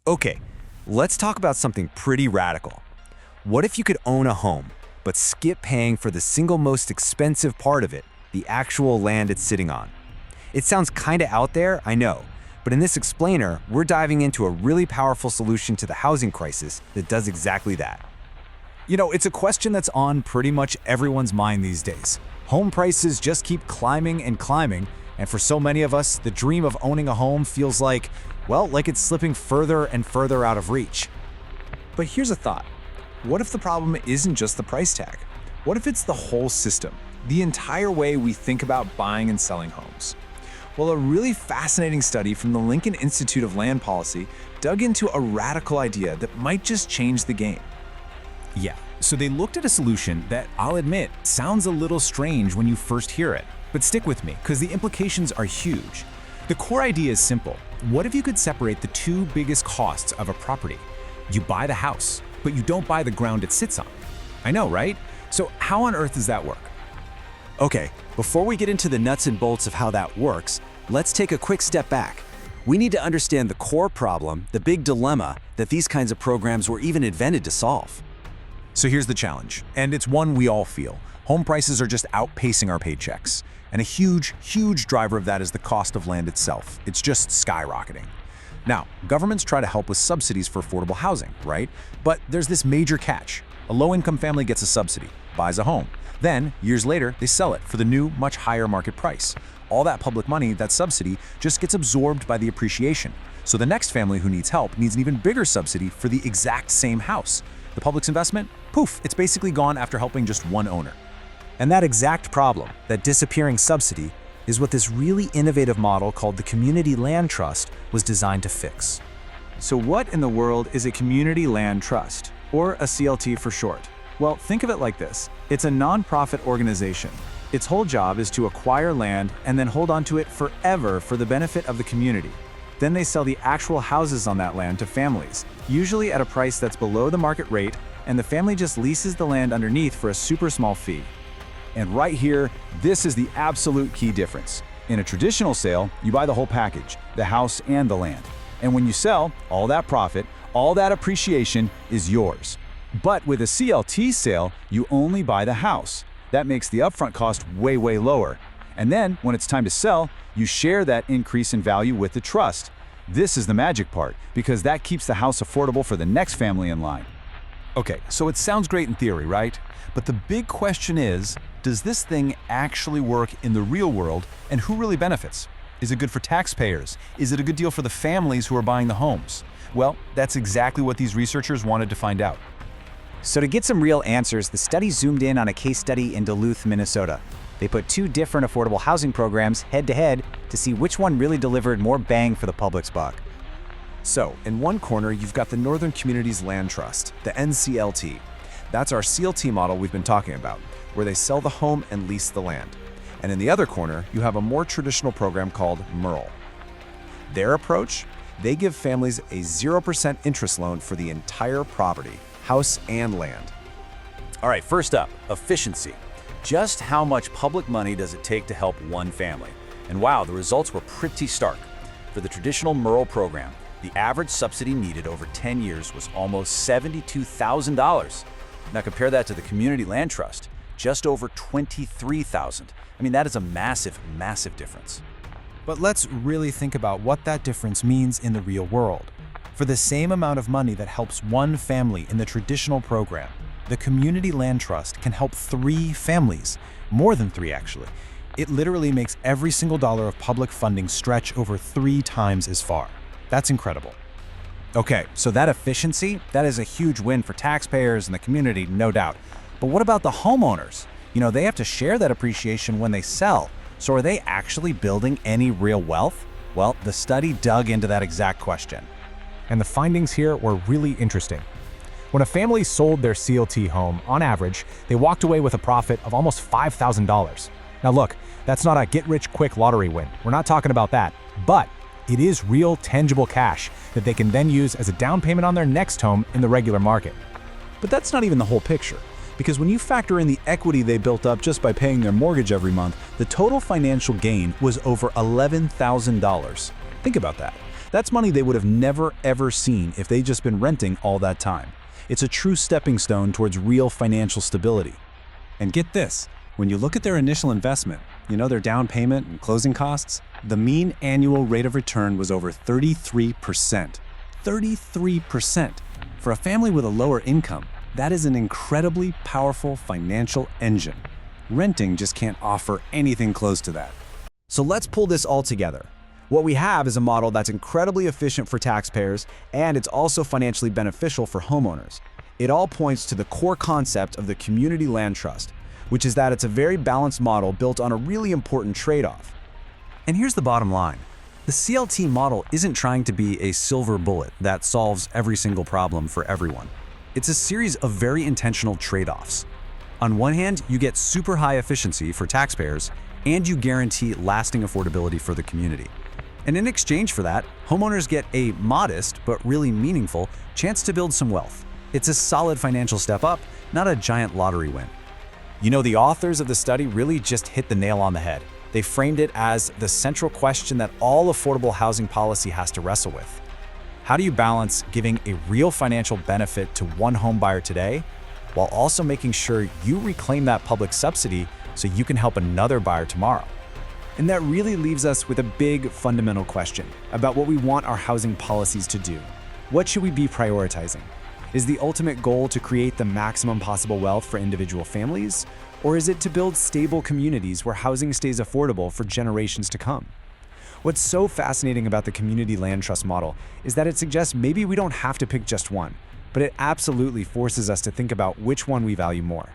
Okay, let's talk about something pretty radical. What if you could own a home, but skip paying for the single most expensive part of it, the actual land it's sitting on? It sounds kinda out there, I know, but in this explainer, we're diving into a really powerful solution to the housing crisis that does exactly that. It's a question that's on pretty much everyone's mind these days. Home prices just keep climbing and climbing, and for so many of us, the dream of owning a home feels like it's slipping further and further out of reach. But here's a thought. What if the problem isn't just the price tag? What if it's the whole system, the entire way we think about buying and selling homes? Well, a really fascinating study from the Lincoln Institute of Land Policy dug into a radical idea that might just change the game. Yeah, so they looked at a solution that, I'll admit, sounds a little strange when you first hear it. But stick with me, because the implications are huge. The core idea is simple. What if you could separate the two biggest costs of a property? You buy the house, but you don't buy the ground it sits on. I know, right? So how on earth does that work? Okay, before we get into the nuts and bolts of how that works, let's take a quick step back. We need to understand the core problem, the big dilemma that these kinds of programs were even invented to solve. So here's the challenge, and it's one we all feel. Home prices are just outpacing our paychecks. And a huge, huge driver of that is the cost of land itself. It's just skyrocketing. Now, governments try to help with subsidies for affordable housing, right? But there's this major catch. A low-income family gets a subsidy, buys a home. Then, years later, they sell it for the new, much higher market price. All that public money, that subsidy, just gets absorbed by the appreciation. So the next family who needs help needs an even bigger subsidy for the exact same house. The public's investment? Poof, it's basically gone after helping just one owner. And that exact problem, that disappearing subsidy, is what this really innovative model called the Community Land Trust was designed to fix. So what in the world is a community land trust, or a CLT for short? Well, think of it like this. It's a nonprofit organization. Its whole job is to acquire land and then hold on to it forever for the benefit of the community. Then they sell the actual houses on that land to families, usually at a price that's below the market rate, and the family just leases the land underneath for a super small fee. And right here, this is the absolute key difference. In a traditional sale, you buy the whole package, the house and the land. And when you sell, all that profit, all that appreciation is yours. But with a CLT sale, you only buy the house. That makes the upfront cost way, way lower. And then, when it's time to sell, you share that increase in value with the trust. This is the magic part, because that keeps the house affordable for the next family in line. Okay, so it sounds great in theory, right? But the big question is, does this thing actually work in the real world, and who really benefits? Is it good for taxpayers? Is it a good deal for the families who are buying the homes? Well, that's exactly what these researchers wanted to find out. So to get some real answers, the study zoomed in on a case study in Duluth, Minnesota. They put two different affordable housing programs head-to-head to see which one really delivered more bang for the public's buck. So, in one corner, you've got the Northern Communities Land Trust, the NCLT. That's our CLT model we've been talking about, where they sell the home and lease the land. And in the other corner, you have a more traditional program called MERL. Their approach? They give families a 0% interest loan for the entire property, house and land. All right, first up, efficiency. Just how much public money does it take to help one family? And wow, the results were pretty stark. For the traditional MERL program, the average subsidy needed over 10 years was almost $72,000. Now compare that to the Community Land Trust, just over $23,000. I mean, that is a massive, massive difference. But let's really think about what that difference means in the real world. For the same amount of money that helps one family in the traditional program, the Community Land Trust can help 3 families, more than 3 actually. It literally makes every single dollar of public funding stretch over 3 times as far. That's incredible. Okay, so that efficiency, that is a huge win for taxpayers and the community, no doubt. But what about the homeowners? They have to share that appreciation when they sell. So are they actually building any real wealth? Well, the study dug into that exact question. And the findings here were really interesting. When a family sold their CLT home, on average, they walked away with a profit of almost $5,000. Now look, that's not a get-rich-quick lottery win. We're not talking about that. But it is real, tangible cash that they can then use as a down payment on their next home in the regular market. But that's not even the whole picture. Because when you factor in the equity they built up just by paying their mortgage every month, the total financial gain was over $11,000. Think about that. That's money they would have never ever seen if they'd just been renting all that time. It's a true stepping stone towards real financial stability. And get this, when you look at their initial investment, their down payment and closing costs, the mean annual rate of return was over 33%. 33%. For a family with a lower income, that is an incredibly powerful financial engine. Renting just can't offer anything close to that. So let's pull this all together. What we have is a model that's incredibly efficient for taxpayers, and it's also financially beneficial for homeowners. It all points to the core concept of the community land trust, which is that it's a very balanced model built on a really important trade-off. And here's the bottom line. The CLT model isn't trying to be a silver bullet that solves every single problem for everyone. It's a series of very intentional trade-offs. On one hand, you get super high efficiency for taxpayers, and you guarantee lasting affordability for the community. And in exchange for that, homeowners get a modest, but really meaningful, chance to build some wealth. It's a solid financial step up, not a giant lottery win. The authors of the study really just hit the nail on the head. They framed it as the central question that all affordable housing policy has to wrestle with. How do you balance giving a real financial benefit to one home buyer today, while also making sure you reclaim that public subsidy so you can help another buyer tomorrow? And that really leaves us with a big fundamental question about what we want our housing policies to do. What should we be prioritizing? Is the ultimate goal to create the maximum possible wealth for individual families? Or is it to build stable communities where housing stays affordable for generations to come? What's so fascinating about the community land trust model is that it suggests maybe we don't have to pick just one, but it absolutely forces us to think about which one we value more.